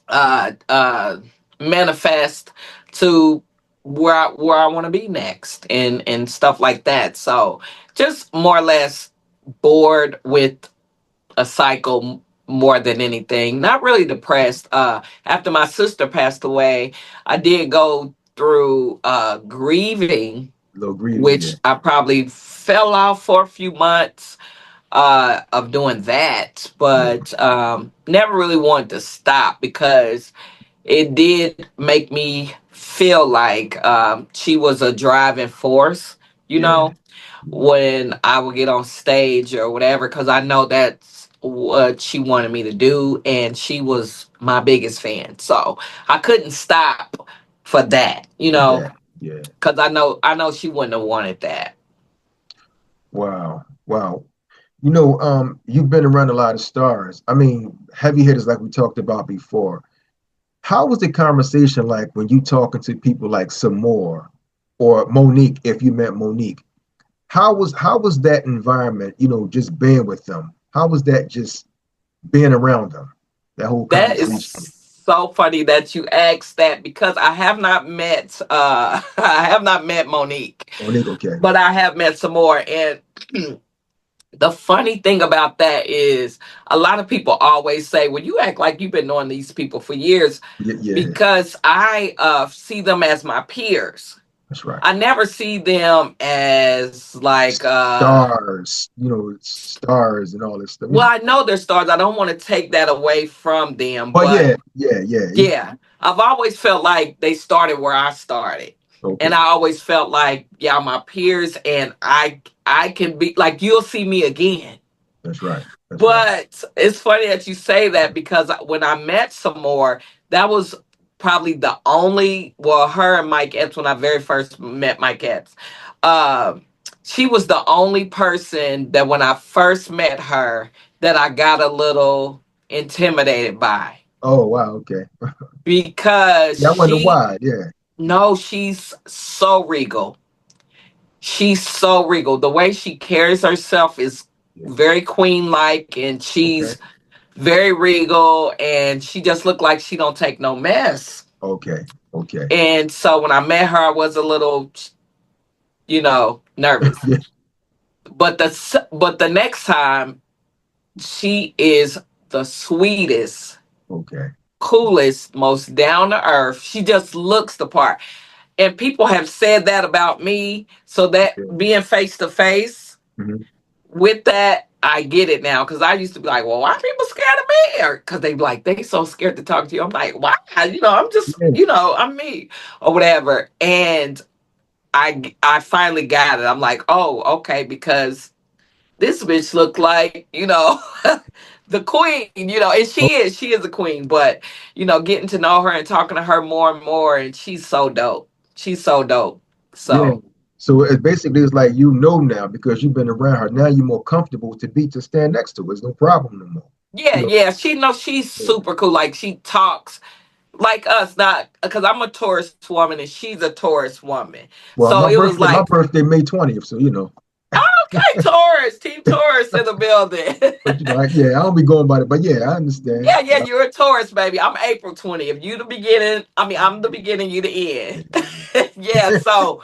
uh uh manifest to where I want to be next and stuff like that. So just more or less bored with a cycle more than anything. Not really depressed. After my sister passed away, I did go through grieving, A little grieving. which Yeah. I probably fell off for a few months of doing that, Yeah. but never really wanted to stop because it did make me feel like she was a driving force, you Yeah. know, when I would get on stage or whatever, because I know that's what she wanted me to do, and she was my biggest fan. So I couldn't stop for that, For that. Yeah. because I know she wouldn't have wanted that. Wow. Wow. You've been around a lot of stars. I mean, heavy hitters like we talked about before. How was the conversation like when you talking to people like Samore or Monique, if you met Monique? How was that environment, just being with them? How was that just being around them? That whole That is conversation. so funny that you asked that because I have not met I have not met Monique, Monique, okay. but I have met some more. And the funny thing about that is a lot of people always say, well, you act like you've been knowing these people for years, Yeah, yeah, because I see them as my peers. that's right. I never see them as like Stars, stars and all this stuff. well, I know they're stars. I don't want to take that away from them, But but yeah, yeah, yeah. yeah, I've always felt like they started where I started. And Okay, I always felt like, yeah, my peers, and I can be like, you'll see me again. that's right. That's right. But it's funny that you say that because when I met some more, that was probably the only, well, her and Mike Epps, when I very first met Mike Epps, uh, she was the only person that when I first met her that I got a little intimidated by, Oh wow, okay. because Yeah, I wonder why. Yeah, no, she's so regal. She's so regal. The way she carries herself is yeah. very queen like, and Okay, she's very regal, and she just looked like she don't take no mess. okay, okay. And so when I met her, I was a little, nervous. Yeah, But the next time, she is the sweetest, okay. coolest, most down to earth. She just looks the part. And people have said that about me. So that Yeah. being face to face Mhm. with that, I get it now. Because I used to be like, well, why are people scared of me? Or because they be like, they so scared to talk to you. I'm like, why? I'm just, Yeah, I'm me or whatever. And I finally got it. I'm like, oh, okay, because this bitch looked like, the queen, and oh, she is a queen, but getting to know her and talking to her more and more, and she's so dope. She's so dope. yeah. So So it basically is like now because you've been around her. Now you're more comfortable to stand next to her. It's no problem no more. yeah, You know. yeah, she knows she's Yeah. super cool. Like she talks like us, not because I'm a Taurus woman and she's a Taurus woman. Well, So it was my like, birthday May 20th. So. oh, Okay, Taurus, Team Taurus in the building. But yeah, I don't be going by it. But yeah, I understand. Yeah, you're a Taurus, baby. I'm April 20th. You the beginning. I mean, I'm the beginning. You the end. Yeah. So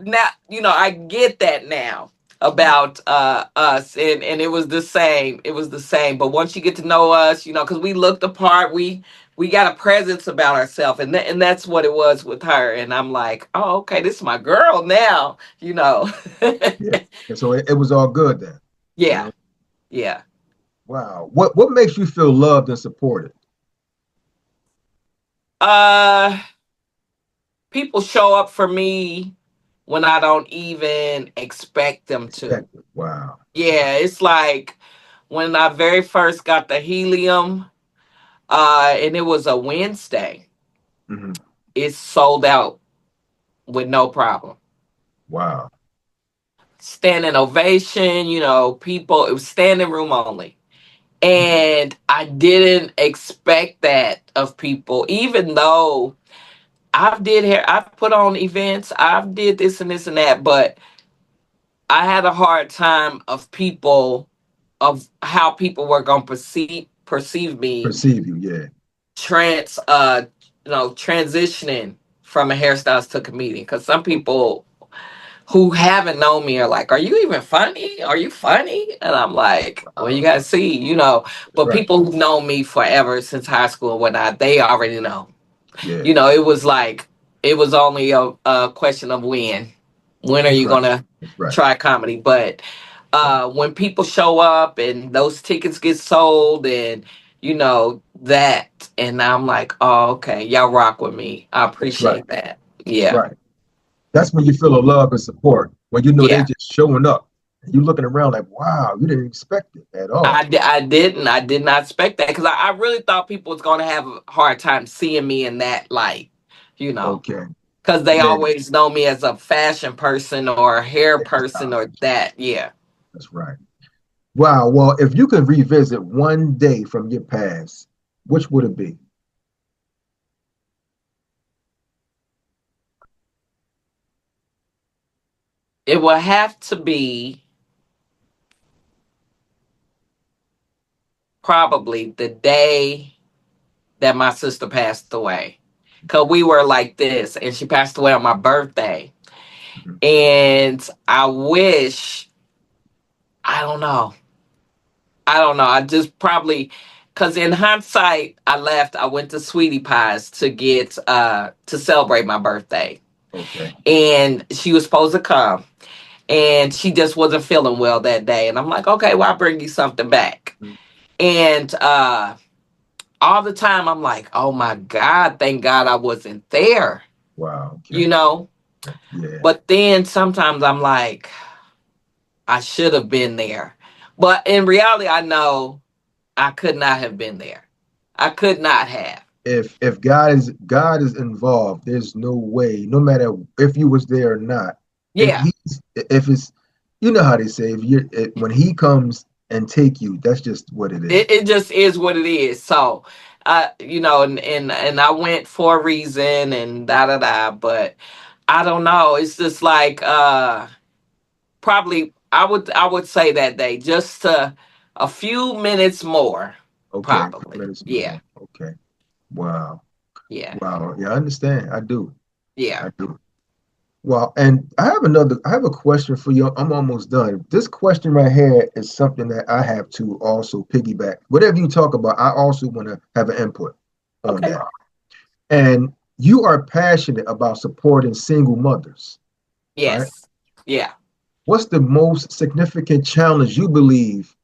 now I get that now about us, and it was the same. It was the same. But once you get to know us, because we looked apart, we got a presence about ourselves, and that's what it was with her. And I'm like, oh, okay, this is my girl now. Yeah. And so it was all good then. You Yeah, know. yeah. Wow. What makes you feel loved and supported? Uh, People show up for me when I don't even expect them to. Expected. Wow. Yeah, it's like when I very first got the helium, and it was a Wednesday. Hmm. It sold out with no problem. Wow. Standing ovation, people. It was standing room only, Okay. and I didn't expect that of people. Even though I've put on events, I've did this and this and that, but I had a hard time of how people were gonna perceive me Perceive you. Yeah. trans transitioning from a hairstylist to comedian, because some people who haven't known me are like, are you even funny, are you funny? And I'm like, well, you gotta see. That's But right. people who've known me forever since high school and whatnot, they already know. Yeah. It was like it was only a question of when are That's you right. gonna That's right. try comedy. But Right. when people show up and those tickets get sold, and that, and I'm like, oh, okay, y'all rock with me, I That's right. appreciate that. That's Yeah, right. That's when you feel a love and support. When you know they yeah. just showing up. And you looking around like, wow, you didn't expect it at all. I did not expect that, because I really thought people was going to have a hard time seeing me in that light, you know, Okay. because they Yeah. always know me as a fashion person or a hair person Hairstyle. or that. Yeah. That's right. Wow. Well, if you could revisit one day from your past, which would it be? It will have to be probably the day that my sister passed away. Because we were like this, and she passed away on my birthday. Mhm. And I wish, I don't know. I don't know. I just probably, because in hindsight, I left. I went to Sweetie Pies to celebrate my birthday, Okay. and she was supposed to come, and she just wasn't feeling well that day. And I'm like, okay, well, I'll bring you something back. Mhm. And all the time, I'm like, oh my God, thank God I wasn't there, Wow. Okay. you know. Yeah. But then sometimes I'm like, I should have been there. But in reality, I know I could not have been there. I could not have. If God is involved, there's no way, no matter if you was there or not. If Yeah, he's if it's you know how they say if when he comes and take you, that's just what it is. it just is what it is. So, and I went for a reason and da da da. But I don't know. It's just like probably I would say that day just a few minutes more, Okay, a few probably. minutes Yeah, more. Okay. Wow. yeah, Wow. Yeah, I understand. I do. yeah. I do. Well, and I have a question for you. I'm almost done. This question right here is something that I have to also piggyback. Whatever you talk about, I also want to have an input on Okay. that. And you are passionate about supporting single mothers, right? Yes. Yeah. What's the most significant challenge you believe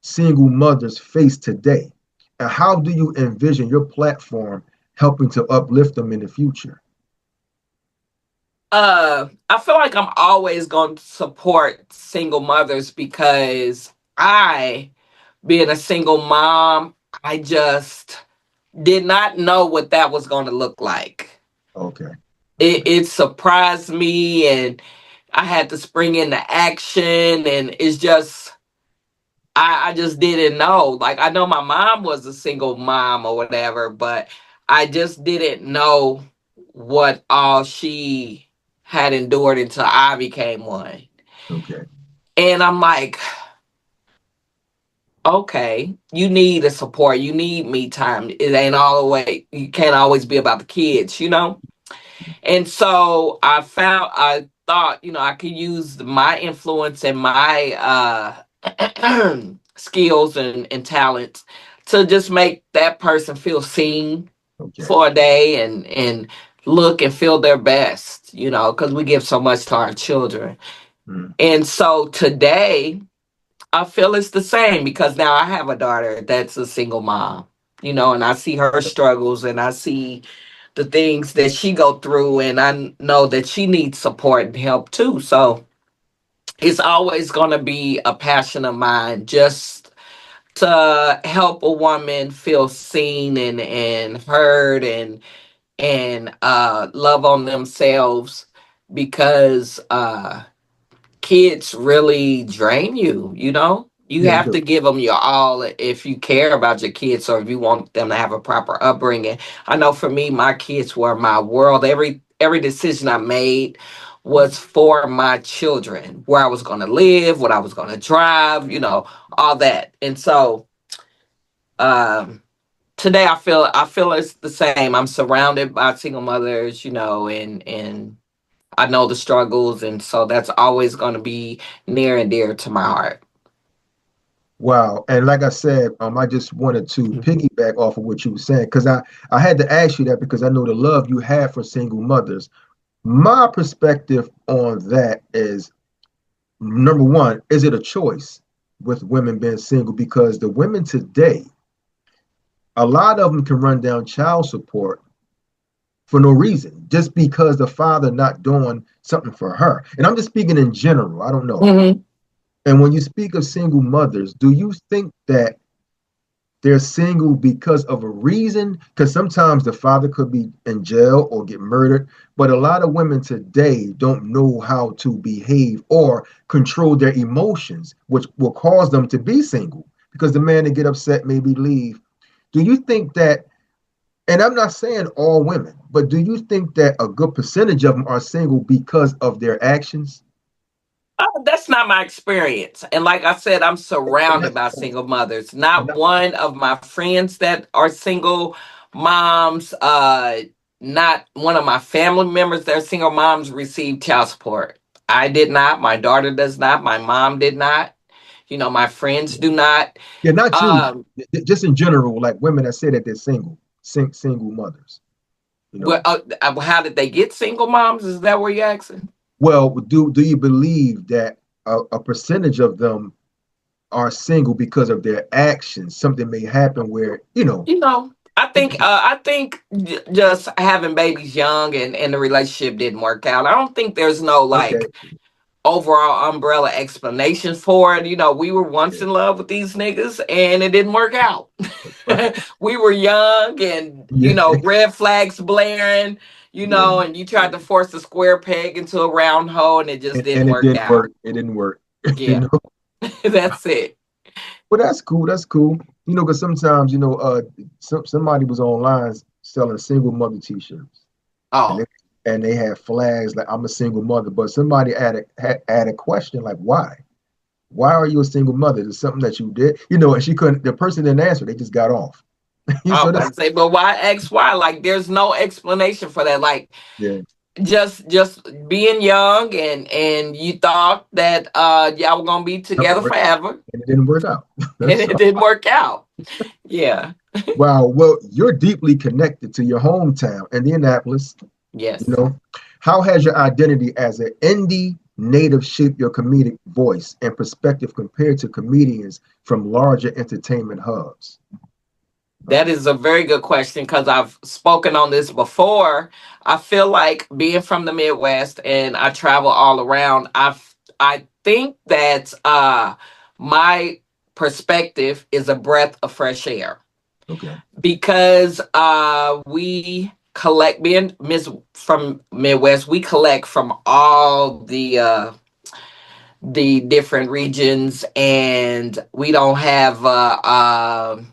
single mothers face today? And how do you envision your platform helping to uplift them in the future? I feel like I'm always going to support single mothers because I, being a single mom, I just did not know what that was going to look like. Okay. It, Okay. it surprised me, and I had to spring into action, and it's just, I just didn't know. Like, I know my mom was a single mom or whatever, but I just didn't know what all she had endured until I became one. Okay. And I'm like, okay, you need a support. You need me time. It ain't all the way. You can't always be about the kids, you know? And so I thought, I could use my influence and my skills and talents to just make that person feel seen Okay. for a day and look and feel their best, because we give so much to our children. Mm. And so today, I feel it's the same because now I have a daughter that's a single mom, and I see her struggles and I see the things that she go through, and I know that she needs support and help too. So it's always going to be a passion of mine just to help a woman feel seen and heard and love on themselves because kids really drain you. You Yeah, they have to do. give them your all if you care about your kids or if you want them to have a proper upbringing. I know for me, my kids were my world. Every decision I made was for my children, where I was going to live, what I was going to drive, all that. And so um today I feel it's the same. I'm surrounded by single mothers, and I know the struggles, and so that's always going to be near and dear to my heart. Wow. And like I said, I just wanted to piggyback off of what you were saying because I had to ask you that because I know the love you have for single mothers. My perspective on that is number one, is it a choice with women being single? Because the women today, a lot of them can run down child support for no reason, just because the father not doing something for her. And I'm just speaking in general. I don't know. Hmm. And when you speak of single mothers, do you think that they're single because of a reason? Because sometimes the father could be in jail or get murdered, but a lot of women today don't know how to behave or control their emotions, which will cause them to be single because the man to get upset, maybe leave. Do you think that, and I'm not saying all women, but do you think that a good percentage of them are single because of their actions? That's not my experience. And like I said, I'm And surrounded that's, by single mothers. and Not that, one of my friends that are single moms, not one of my family members that are single moms received child support. I did not. My daughter does not. My mom did not. My friends do not. yeah, not you, Um, just in general, like women that say that they're single mothers, you well, know. how did they get single moms? Is that what you're asking? Well, do you believe that a percentage of them are single because of their actions? Something may happen where, I think just having babies young and the relationship didn't work out. I don't think there's no okay, like overall umbrella explanation for it. We were once yeah, in love with these niggas and it didn't work out. right, We were young and yeah, red flags blaring, yeah, and you tried to force a square peg into a round hole and it just didn't and it work didn't out. work. It didn't work, you Yeah. know. That's it. But that's cool. That's cool. Because sometimes, somebody was online selling single mother T-shirts, and Oh. they had flags like "I'm a single mother," but somebody had a question like, "Why? Why are you a single mother? Is it something that you did?" And she couldn't. The person didn't answer. They just got off. I So was that's about to say, but why X Y? Like, there's no explanation for that. Like, yeah, just being young and you thought that y'all were gonna be something together worked, forever, and it didn't work out. and That's it all. didn't work out. Yeah. Wow. Well, you're deeply connected to your hometown, Indianapolis. You Yes. know, how has your identity as an indie native shaped your comedic voice and perspective compared to comedians from larger entertainment hubs? That is a very good question because I've spoken on this before. I feel like being from the Midwest and I travel all around. I think that my perspective is a breath of fresh air Okay. because we collect being from Midwest. We collect from all the different regions, and we don't have a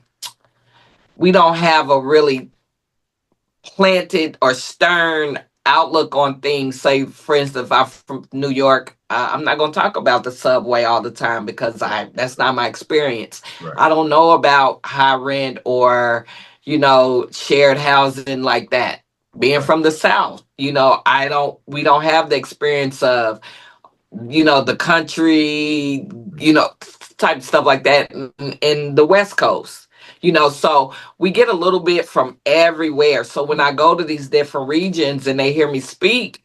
really planted or stern outlook on things. Say, for instance, if I'm from New York, I'm not going to talk about the subway all the time because Right. that's not my experience. Right. I don't know about high rent or shared housing like that. Being Right. from the South, we don't have the experience of the country, type of stuff like that in the West Coast. So we get a little bit from everywhere. So when I go to these different regions and they hear me speak,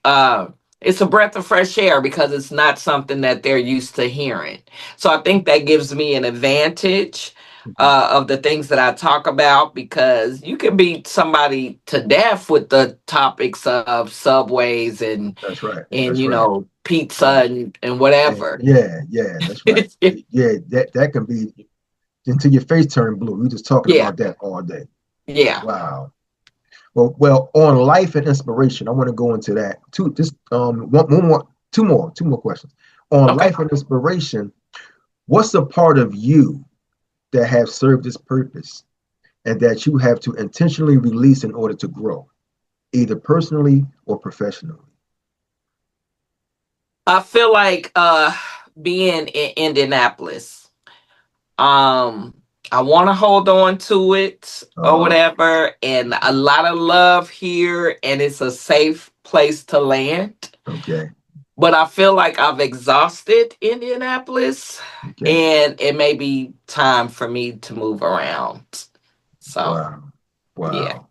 it's a breath of fresh air because it's not something that they're used to hearing. So I think that gives me an advantage Mhm. of the things that I talk about because you can beat somebody to death with the topics of subways and That's right. and That's right. pizza Yeah. and Yeah. whatever. Yeah. Yeah. That's right. Yeah. That can be until your face turn blue. We just talking Yeah, about that all day. yeah. Wow. Well, on life and inspiration, I want to go into that. Two more questions. On Okay. life and inspiration, what's a part of you that have served its purpose and that you have to intentionally release in order to grow, either personally or professionally? I feel like being in Indianapolis. I want to hold on to it or Uh, whatever, and a lot of love here, and it's a safe place to land. okay, But I feel like I've exhausted Indianapolis, okay. and it may be time for me to move around. So, Wow, yeah. wow,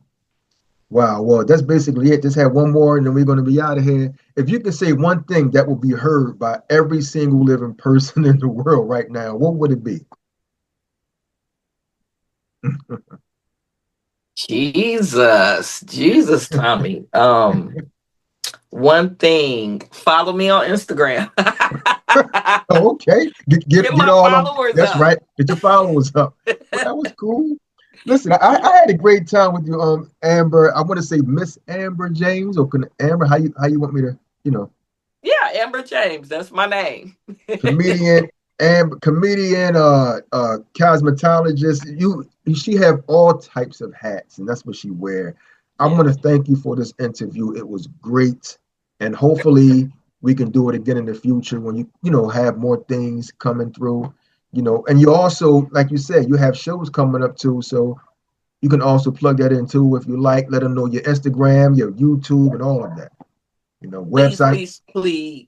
wow. Well, that's basically it. Just have one more, and then we're going to be out of here. If you could say one thing that will be heard by every single living person in the world right now, what would it be? Jesus, Tommy. One thing, follow me on Instagram. Oh, okay. Get Get my all them. followers That's up. right. Get your followers up. Well, that was cool. Listen, I had a great time with you, Amber. I want to say Miss Amber James, or Amber, how you want me to, you know, Yeah, Ambur James. That's my name. comedian, comedian, cosmetologist. She have all types of hats, and that's what she wear. I Yeah. want to thank you for this interview. It was great, and hopefully we can do it again in the future when you have more things coming through. And you also, like you said, you have shows coming up too, so you can also plug that in too if you like. Let them know your Instagram, your YouTube, and all of that. Please, Website. please, please.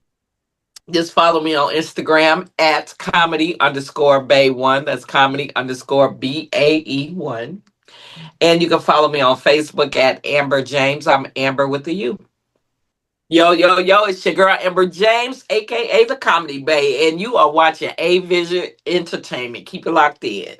Just follow me on Instagram at comedy_bay1. That's comedy_BAE1. And you can follow me on Facebook at Ambur James. I'm Amber with the U. Yo, yo, yo, it's your girl Ambur James, aka the Comedy Bay, and you are watching A Vision Entertainment. Keep it locked in.